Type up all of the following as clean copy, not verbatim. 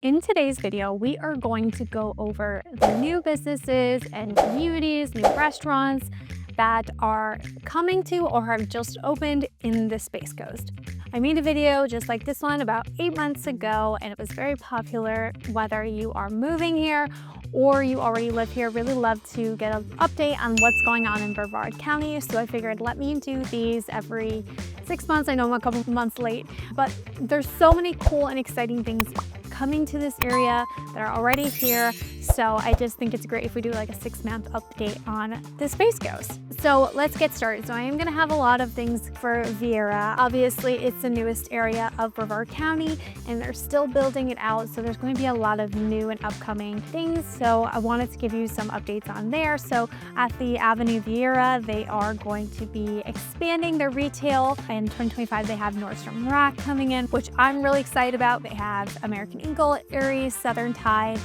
In today's video, we are going to go over the new businesses and communities, new restaurants that are coming to or have just opened in the Space Coast. I made a video just like this one about 8 months ago, and it was very popular. Whether you are moving here or you already live here, really love to get an update on what's going on in Brevard County. So I figured let me do these every 6 months. I know I'm a couple months late, but there's so many cool and exciting things coming to this area that are already here. So I just think it's great if we do like a 6-month update on the Space Coast. So let's get started. So I am gonna have a lot of things for Viera. Obviously it's the newest area of Brevard County and they're still building it out. So there's going to be a lot of new and upcoming things. So I wanted to give you some updates on there. So at the Avenue Viera, they are going to be expanding their retail. In 2025, they have Nordstrom Rack coming in, which I'm really excited about. They have American Eagle, Aries, Southern Tide,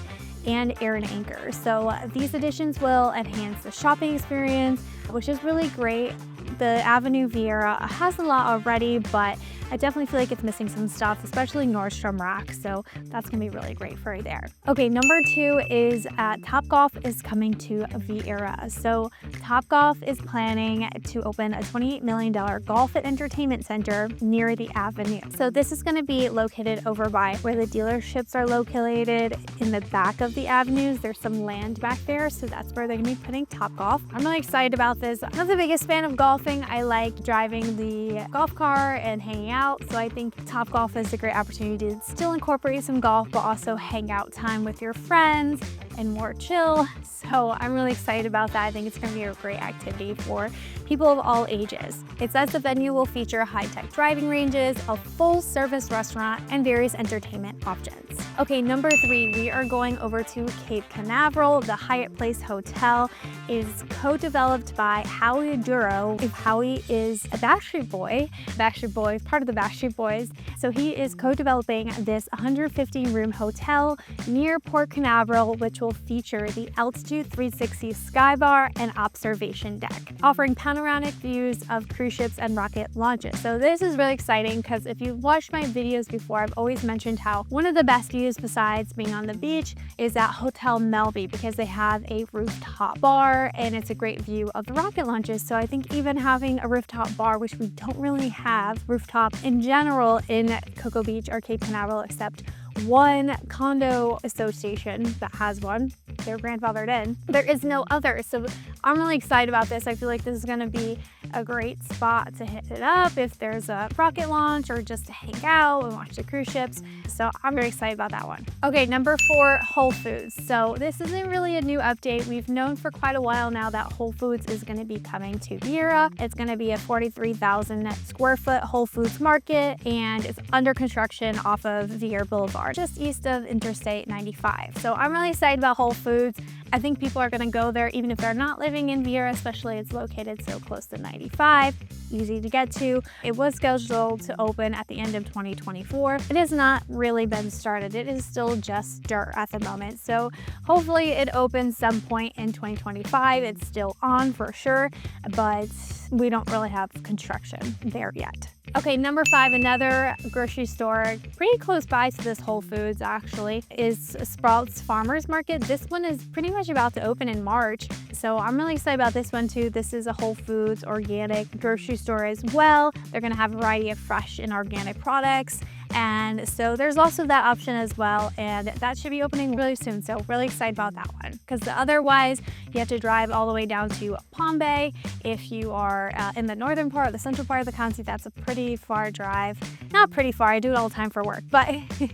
and Aaron Anchor. So these additions will enhance the shopping experience, which is really great. The Avenue Viera has a lot already, but I definitely feel like it's missing some stuff, especially Nordstrom Rack. So that's gonna be really great for there. Okay, number 2 is Topgolf is coming to Viera. So Topgolf is planning to open a $28 million golf and entertainment center near the Avenue. So this is gonna be located over by where the dealerships are located in the back of the avenues. There's some land back there, so that's where they're gonna be putting Topgolf. I'm really excited about this. I'm not the biggest fan of golfing. I like driving the golf car and hanging out, so I think Topgolf is a great opportunity to still incorporate some golf, but also hang out time with your friends and more chill. So I'm really excited about that. I think it's going to be a great activity for people of all ages. It says the venue will feature high-tech driving ranges, a full-service restaurant, and various entertainment options. Okay, number 3, we are going over to Cape Canaveral. The Hyatt Place Hotel is co-developed by Howie Duro. If Howie is a Backstreet Boy, part of the Backstreet Boys. So he is co-developing this 150-room hotel near Port Canaveral, which will feature the Altitude 360 Sky Bar and observation deck, offering panoramic views of cruise ships and rocket launches. So this is really exciting because if you've watched my videos before, I've always mentioned how one of the best views besides being on the beach is at Hotel Melbourne, because they have a rooftop bar and it's a great view of the rocket launches. So I think even having a rooftop bar, which we don't really have rooftop in general in Cocoa Beach or Cape Canaveral, except one condo association that has one. They're grandfathered in. There is no other. So I'm really excited about this. I feel like this is going to be a great spot to hit it up if there's a rocket launch or just to hang out and watch the cruise ships. So I'm very excited about that one. Okay, number 4, Whole Foods. So this isn't really a new update. We've known for quite a while now that Whole Foods is going to be coming to Viera. It's going to be a 43,000 square foot Whole Foods market, and it's under construction off of Viera Boulevard, just east of Interstate 95. So I'm really excited about Whole Foods. I think people are going to go there even if they're not living in Viera, especially it's located so close to 95, easy to get to. It was scheduled to open at the end of 2024. It has not really been started. It is still just dirt at the moment. So hopefully it opens some point in 2025. It's still on for sure, but we don't really have construction there yet. Okay, number 5, another grocery store pretty close by to this Whole Foods actually is Sprouts Farmers Market. This one is pretty much about to open in March. So I'm really excited about this one too. This is a Whole Foods organic grocery store as well. They're gonna have a variety of fresh and organic products. And so there's also that option as well, and that should be opening really soon. So really excited about that one, because otherwise you have to drive all the way down to Palm Bay. If you are in the northern part or the central part of the county, that's a pretty far drive. Not pretty far, I do it all the time for work, but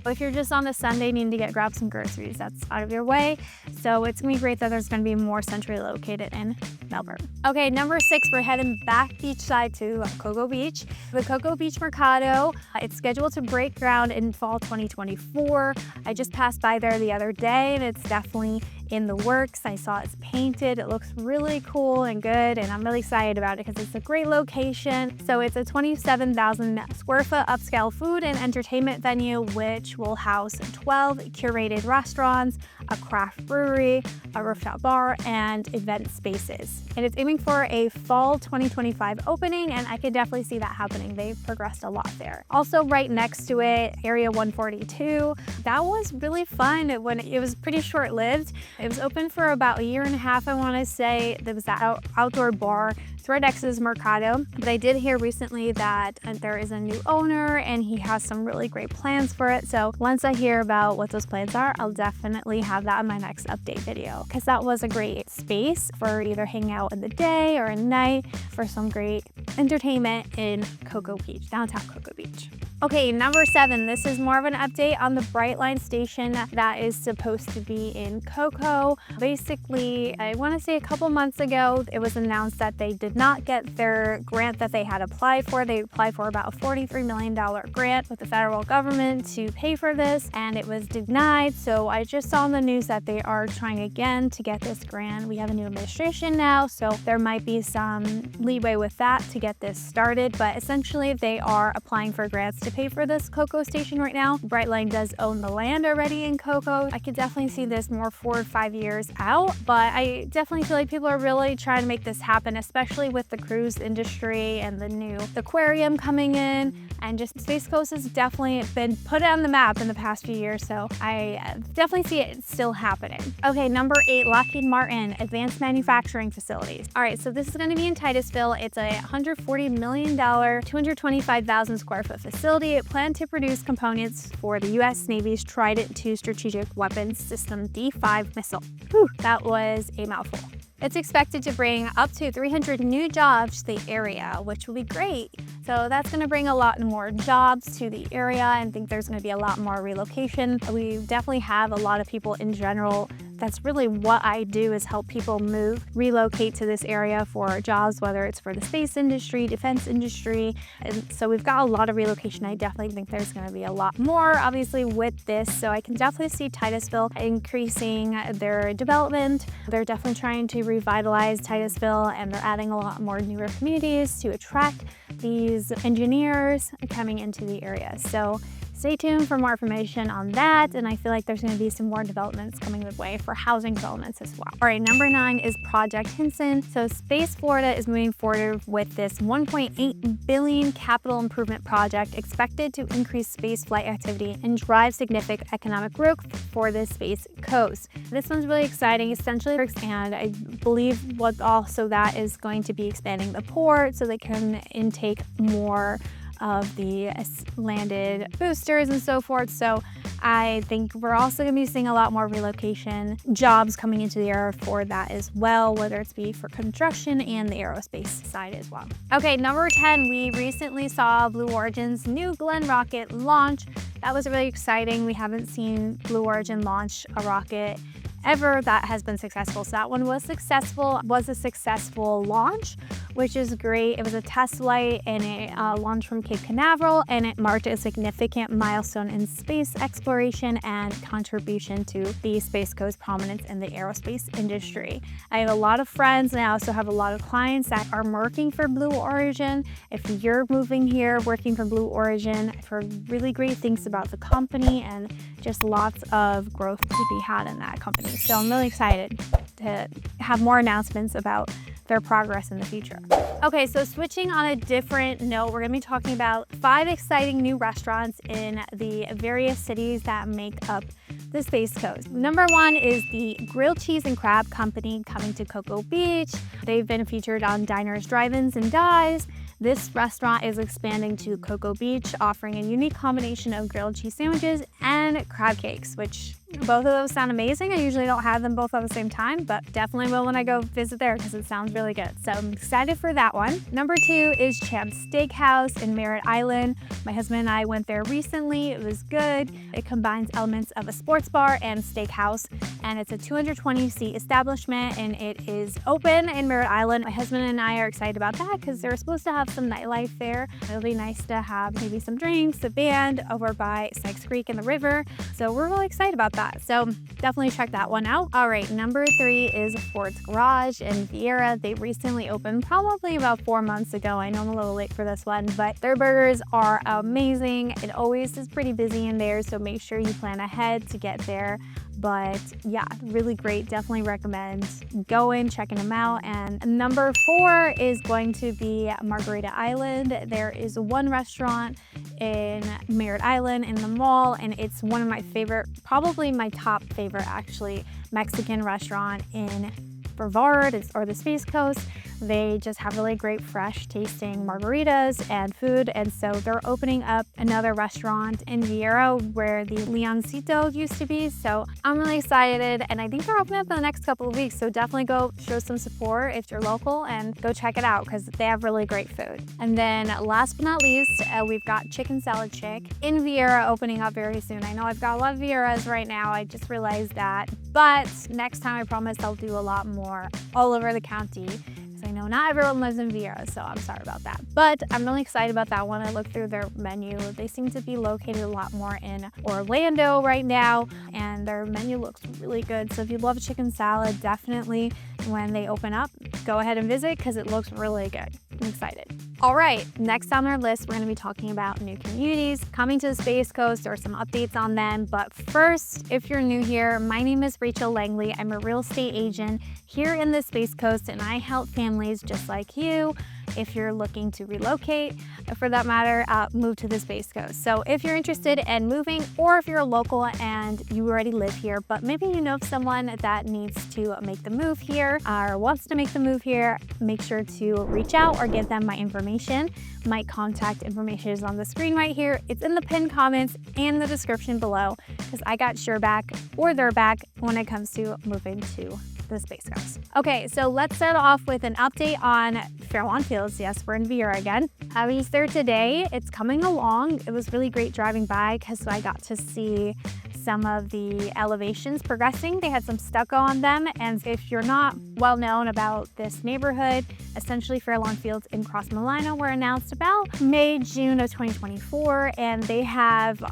if you're just on a Sunday needing to grab some groceries, that's out of your way. So it's gonna be great that there's gonna be more centrally located in Melbourne. Okay, number 6, we're heading back beachside to Cocoa Beach. The Cocoa Beach Mercado, it's scheduled to break ground in fall 2024. I just passed by there the other day and it's definitely in the works. I saw it's painted. It looks really cool and good, and I'm really excited about it because it's a great location. So it's a 27,000 square foot upscale food and entertainment venue, which will house 12 curated restaurants, a craft brewery, a rooftop bar, and event spaces. And it's aiming for a fall 2025 opening, and I could definitely see that happening. They've progressed a lot there. Also right next to it, Area 142. That was really fun when it was pretty short-lived. It was open for about a year and a half, I want to say. There was that outdoor bar. It's right next to this Mercado. But I did hear recently that there is a new owner and he has some really great plans for it. So once I hear about what those plans are, I'll definitely have that in my next update video, because that was a great space for either hanging out in the day or at night for some great entertainment in Cocoa Beach, downtown Cocoa Beach. Okay, number 7, this is more of an update on the Brightline station that is supposed to be in Cocoa. Basically, I want to say a couple months ago, it was announced that they did not get their grant that they had applied for. They applied for about a $43 million grant with the federal government to pay for this, and it was denied. So I just saw in the news that they are trying again to get this grant. We have a new administration now, so there might be some leeway with that to get this started. But essentially, they are applying for grants to pay for this Cocoa station right now. Brightline does own the land already in Cocoa. I could definitely see this more 4 or 5 years out, but I definitely feel like people are really trying to make this happen, especially with the cruise industry and the new aquarium coming in, and just Space Coast has definitely been put on the map in the past few years, so I definitely see it still happening. Okay, number 8, Lockheed Martin Advanced Manufacturing Facilities. All right, so this is going to be in Titusville. It's a $140 million, 225,000 square foot facility. It planned to produce components for the U.S. Navy's Trident II Strategic Weapons System D5 missile. Whew, that was a mouthful. It's expected to bring up to 300 new jobs to the area, which will be great. So that's going to bring a lot more jobs to the area, and I think there's going to be a lot more relocation. We definitely have a lot of people in general. That's really what I do, is help people move, relocate to this area for jobs, whether it's for the space industry, defense industry. And so we've got a lot of relocation. I definitely think there's going to be a lot more, obviously, with this. So I can definitely see Titusville increasing their development. They're definitely trying to revitalize Titusville, and they're adding a lot more newer communities to attract these engineers coming into the area. So stay tuned for more information on that, and I feel like there's going to be some more developments coming the way for housing developments as well. All right, number 9 is Project Hinson. So Space Florida is moving forward with this $1.8 billion capital improvement project expected to increase space flight activity and drive significant economic growth for the Space Coast. This one's really exciting, essentially, and I believe what also that is going to be expanding the port so they can intake more of the landed boosters and so forth. So I think we're also going to be seeing a lot more relocation jobs coming into the area for that as well, whether it's be for construction and the aerospace side as well. Okay, number 10, we recently saw Blue Origin's New Glenn rocket launch. That was really exciting. We haven't seen Blue Origin launch a rocket ever that has been successful. So that one was successful, was a successful launch, which is great. It was a test flight and it launched from Cape Canaveral, and it marked a significant milestone in space exploration and contribution to the Space Coast prominence in the aerospace industry. I have a lot of friends, and I also have a lot of clients that are working for Blue Origin. If you're moving here working for Blue Origin, I've heard really great things about the company and just lots of growth to be had in that company. So I'm really excited to have more announcements about their progress in the future. Okay, so switching on a different note, we're gonna be talking about 5 exciting new restaurants in the various cities that make up the Space Coast. Number 1 is the Grilled Cheese and Crab Company coming to Cocoa Beach. They've been featured on Diners, Drive-Ins, and Dives. This restaurant is expanding to Cocoa Beach, offering a unique combination of grilled cheese sandwiches and crab cakes, which both of those sound amazing. I usually don't have them both at the same time, but definitely will when I go visit there because it sounds really good. So I'm excited for that one. Number 2 is Champ's Steakhouse in Merritt Island. My husband and I went there recently. It was good. It combines elements of a sports bar and steakhouse, and it's a 220-seat establishment, and it is open in Merritt Island. My husband and I are excited about that because they're supposed to have some nightlife there. It'll be nice to have maybe some drinks, a band over by Sykes Creek and the river. So we're really excited about that. that. So definitely check that one out. All right, number 3 is Ford's Garage in Viera. They recently opened probably about 4 months ago. I know I'm a little late for this one, but their burgers are amazing. It always is pretty busy in there, so make sure you plan ahead to get there. But yeah, really great. Definitely recommend going, checking them out. And number 4 is going to be Margarita Island. There is one restaurant in Merritt Island in the mall, and it's one of my favorite, probably my top favorite actually, Mexican restaurant in Brevard or the Space Coast. They just have really great fresh tasting margaritas and food, and so they're opening up another restaurant in Viera where the Leoncito used to be. So I'm really excited, and I think they're opening up in the next couple of weeks, so definitely go show some support if you're local and go check it out because they have really great food. And then last but not least, we've got Chicken Salad Chick in Viera opening up very soon. I know I've got a lot of Vieras right now, I just realized that, but next time I promise I'll do a lot more all over the county. I know not everyone lives in Viera, so I'm sorry about that. But I'm really excited about that one. I looked through their menu. They seem to be located a lot more in Orlando right now, and their menu looks really good. So if you love chicken salad, definitely when they open up, go ahead and visit because it looks really good. I'm excited. All right, next on our list, we're going to be talking about new communities coming to the Space Coast or some updates on them. But first, if you're new here, my name is Rachel Langley. I'm a real estate agent here in the Space Coast, and I help families just like you if you're looking to relocate, for that matter, move to the Space Coast. So if you're interested in moving, or if you're a local and you already live here, but maybe you know someone that needs to make the move here or wants to make the move here, make sure to reach out or give them my information. My contact information is on the screen right here. It's in the pinned comments and the description below because I got your back or their back when it comes to moving to the Space Coast. Okay, so let's start off with an update on Fairlawn Fields. Yes, we're in Viera again. I was there today. It's coming along. It was really great driving by because I got to see some of the elevations progressing. They had some stucco on them, and if you're not well known about this neighborhood, essentially Fairlawn Fields in Cross Melina were announced about May, June of 2024, and they have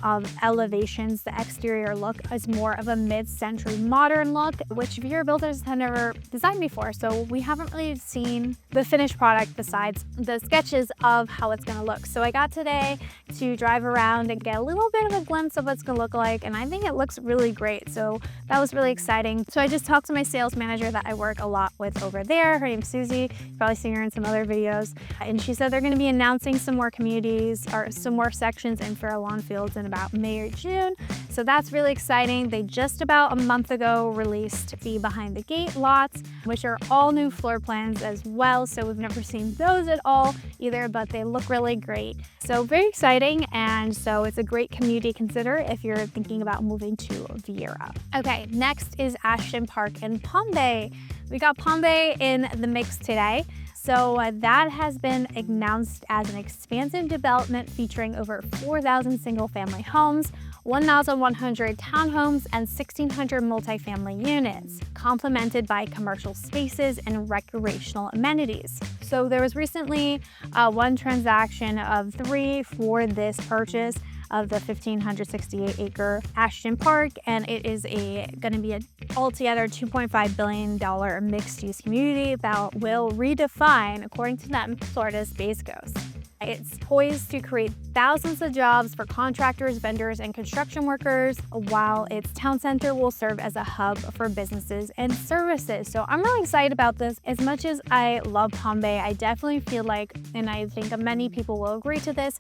elevations. The exterior look is more of a mid-century modern look, which Viera builders have never designed before, so we haven't really seen the finished product besides the sketches of how it's gonna look. So I got today to drive around and get a little bit of a glimpse of what it's gonna look like, and I think it looks really great, so that was really exciting. So I just talked to my sales manager that I work a lot with over there. Her name's Susie. You've probably seen her in some other videos, and she said they're going to be announcing some more communities or some more sections in Fairlawn Fields in about May or June, so that's really exciting. They just about a month ago released the behind the gate lots, which are all new floor plans as well, so we've never seen those at all either, but they look really great. So very exciting, and so it's a great community to consider if you're thinking about moving to Viera. Okay, next is Ashton Park in Palm Bay. We got Palm Bay in the mix today. So that has been announced as an expansive development featuring over 4,000 single-family homes, 1,100 townhomes, and 1,600 multifamily units, complemented by commercial spaces and recreational amenities. So there was recently one transaction of 3 for this purchase of the 1,568 acre Ashton Park, and it is going to be an altogether $2.5 billion mixed use community that will redefine, according to them, Florida's Space Coast. It's poised to create thousands of jobs for contractors, vendors, and construction workers, while its town center will serve as a hub for businesses and services. So I'm really excited about this. As much as I love Palm Bay, I definitely feel like, and I think many people will agree to this,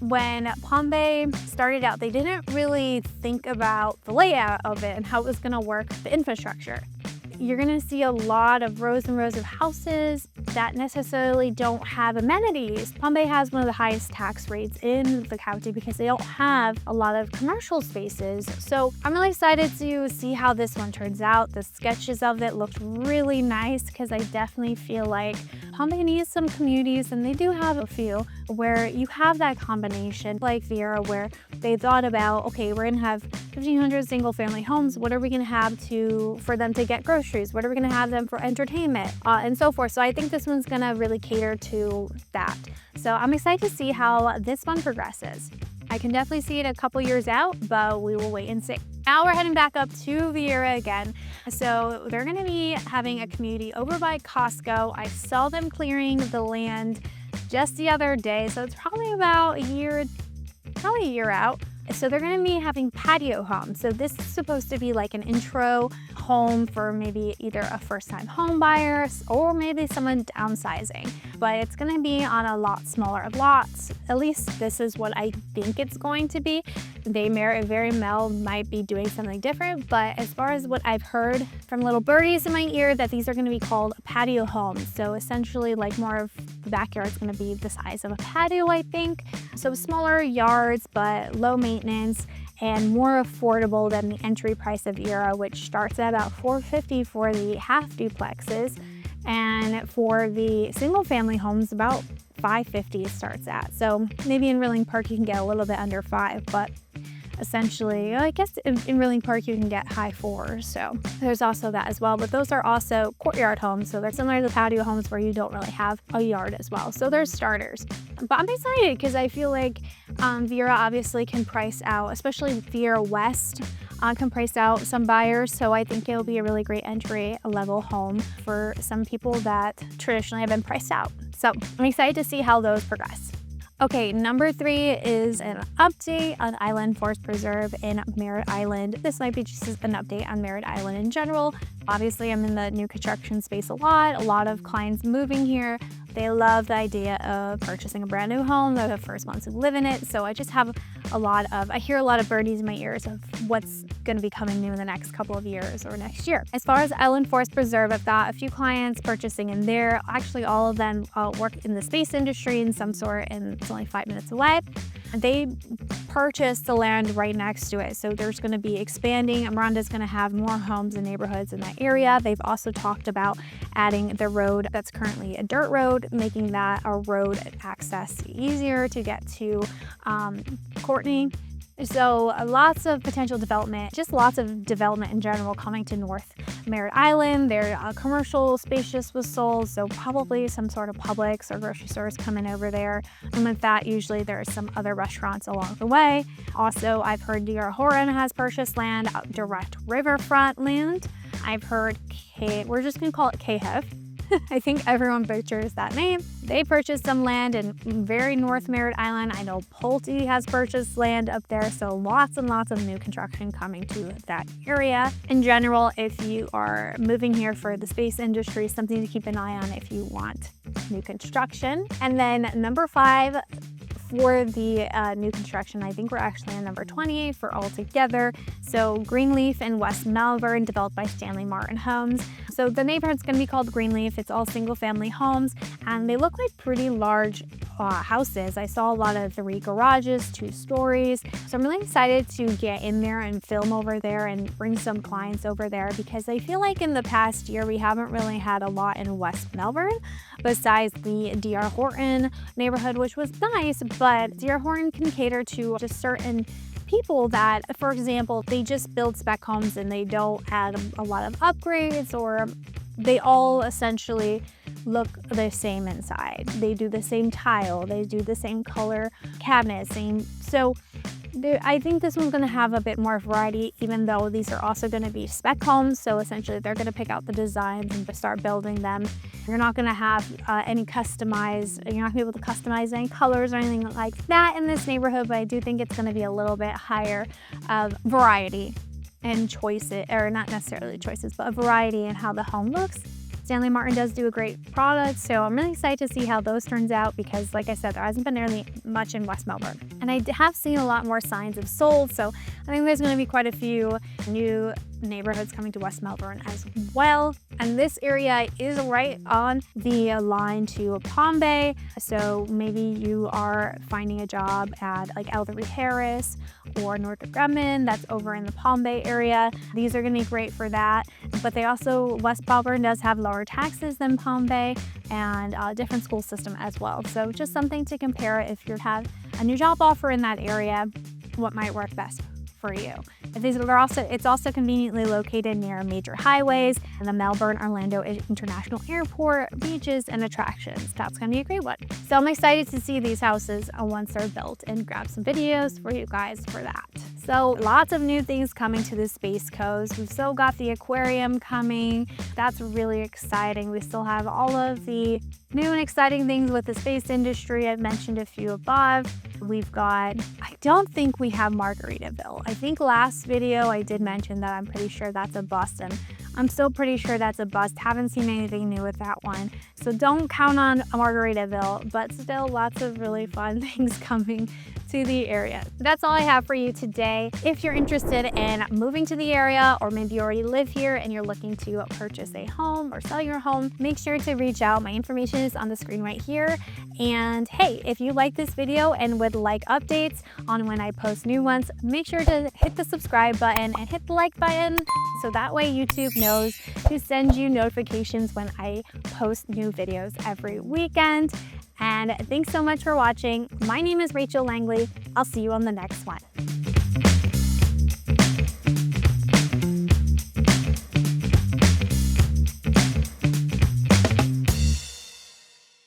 when Palm Bay started out, they didn't really think about the layout of it and how it was going to work, the infrastructure. You're going to see a lot of rows and rows of houses that necessarily don't have amenities. Palm Bay has one of the highest tax rates in the county because they don't have a lot of commercial spaces. So I'm really excited to see how this one turns out. The sketches of it looked really nice because I definitely feel like Palm Bay needs some communities, and they do have a few, where you have that combination like Viera, where they thought about, okay, we're gonna have 1,500 single family homes. What are we gonna have for them to get groceries? What are we gonna have them for entertainment and so forth? So I think this one's gonna really cater to that. So I'm excited to see how this one progresses. I can definitely see it a couple years out, but we will wait and see. Now we're heading back up to Viera again. So they're gonna be having a community over by Costco. I saw them clearing the land just the other day, so it's probably about a year out. So they're gonna be having patio homes. So this is supposed to be like an intro home for maybe either a first-time home buyer or maybe someone downsizing. But it's gonna be on a lot smaller lots. At least this is what I think it's going to be. They very well might be doing something different, but as far as what I've heard from little birdies in my ear, that these are gonna be called patio homes. So essentially like more of the backyard is gonna be the size of a patio, I think. So smaller yards, but low maintenance and more affordable than the entry price of Viera, which starts at about $450 for the half duplexes. And for the single family homes, about $550 starts at. So maybe in Rilling Park, you can get a little bit under $5, but essentially, I guess in Rilling Park, you can get high $4s. So there's also that as well, but those are also courtyard homes. So they're similar to the patio homes where you don't really have a yard as well. So they're starters. But I'm excited because I feel like Viera obviously can price out, especially Viera West, can price out some buyers. So I think it'll be a really great entry level home for some people that traditionally have been priced out. So I'm excited to see how those progress. Okay, number 3 is an update on Island Forest Preserve in Merritt Island. This might be just an update on Merritt Island in general. Obviously, I'm in the new construction space a lot of clients moving here. They love the idea of purchasing a brand new home. They're the first ones to live in it. So I just have I hear a lot of birdies in my ears of what's going to be coming new in the next couple of years or next year. As far as Island Forest Preserve, I've got a few clients purchasing in there. Actually, all of them work in the space industry in some sort, and it's only 5 minutes away. They purchased the land right next to it. So there's going to be expanding. Miranda's going to have more homes and neighborhoods in that area. They've also talked about adding the road that's currently a dirt road, making that a road access easier to get to Courtney. So lots of potential development, just lots of development in general coming to North Merritt Island. Their commercial spacious was sold, so probably some sort of Publix or grocery stores coming over there. And with that, usually there are some other restaurants along the way. Also, I've heard D.R. Horton has purchased land, direct riverfront land. I've heard we're just gonna call it KHEV. I think everyone butchers that name. They purchased some land in very North Merritt Island. I know Pulte has purchased land up there, so lots and lots of new construction coming to that area. In general, if you are moving here for the space industry, something to keep an eye on if you want new construction. And then number 5, for the new construction, I think we're actually on number 20 for all together. So Greenleaf in West Melbourne, developed by Stanley Martin Homes. So the neighborhood's going to be called Greenleaf. It's all single family homes, and they look like pretty large houses. I saw a lot of 3 garages, 2 stories. So I'm really excited to get in there and film over there and bring some clients over there, because I feel like in the past year we haven't really had a lot in West Melbourne besides the D.R. Horton neighborhood, which was nice, but D.R. Horton can cater to just certain people that, for example, they just build spec homes and they don't add a lot of upgrades, or they all essentially look the same inside. They do the same tile, they do the same color cabinet, so I think this one's going to have a bit more variety, even though these are also going to be spec homes. So essentially they're going to pick out the designs and start building them. You're not going to have you're not going to be able to customize any colors or anything like that in this neighborhood, but I do think it's going to be a little bit higher of variety and choices, or not necessarily choices, but a variety in how the home looks. Stanley Martin does do a great product, so I'm really excited to see how those turns out, because like I said, there hasn't been nearly much in West Melbourne. And I have seen a lot more signs of sold, so I think there's going to be quite a few new neighborhoods coming to West Melbourne as well. And this area is right on the line to Palm Bay, so maybe you are finding a job at like Ellery Harris or Northrop Grumman that's over in the Palm Bay area. These are going to be great for that, but West Melbourne does have lower taxes than Palm Bay and a different school system as well. So just something to compare if you have a new job offer in that area, what might work best for you. It's also conveniently located near major highways and the Melbourne Orlando International Airport, beaches, and attractions. That's going to be a great one. So I'm excited to see these houses once they're built and grab some videos for you guys for that. So lots of new things coming to the Space Coast. We've still got the aquarium coming. That's really exciting. We still have all of the new and exciting things with the space industry. I've mentioned a few above. We've got, I don't think we have Margaritaville. I think last video I did mention that I'm pretty sure that's a bust, and I'm still pretty sure that's a bust. Haven't seen anything new with that one. So don't count on Margaritaville, but still lots of really fun things coming to the area. That's all I have for you today. If you're interested in moving to the area, or maybe you already live here and you're looking to purchase a home or sell your home, make sure to reach out. My information is on the screen right here. And hey, if you like this video and would like updates on when I post new ones, make sure to hit the subscribe button and hit the like button, so that way YouTube knows to send you notifications when I post new videos every weekend. And thanks so much for watching. My name is Rachel Langley. I'll see you on the next one.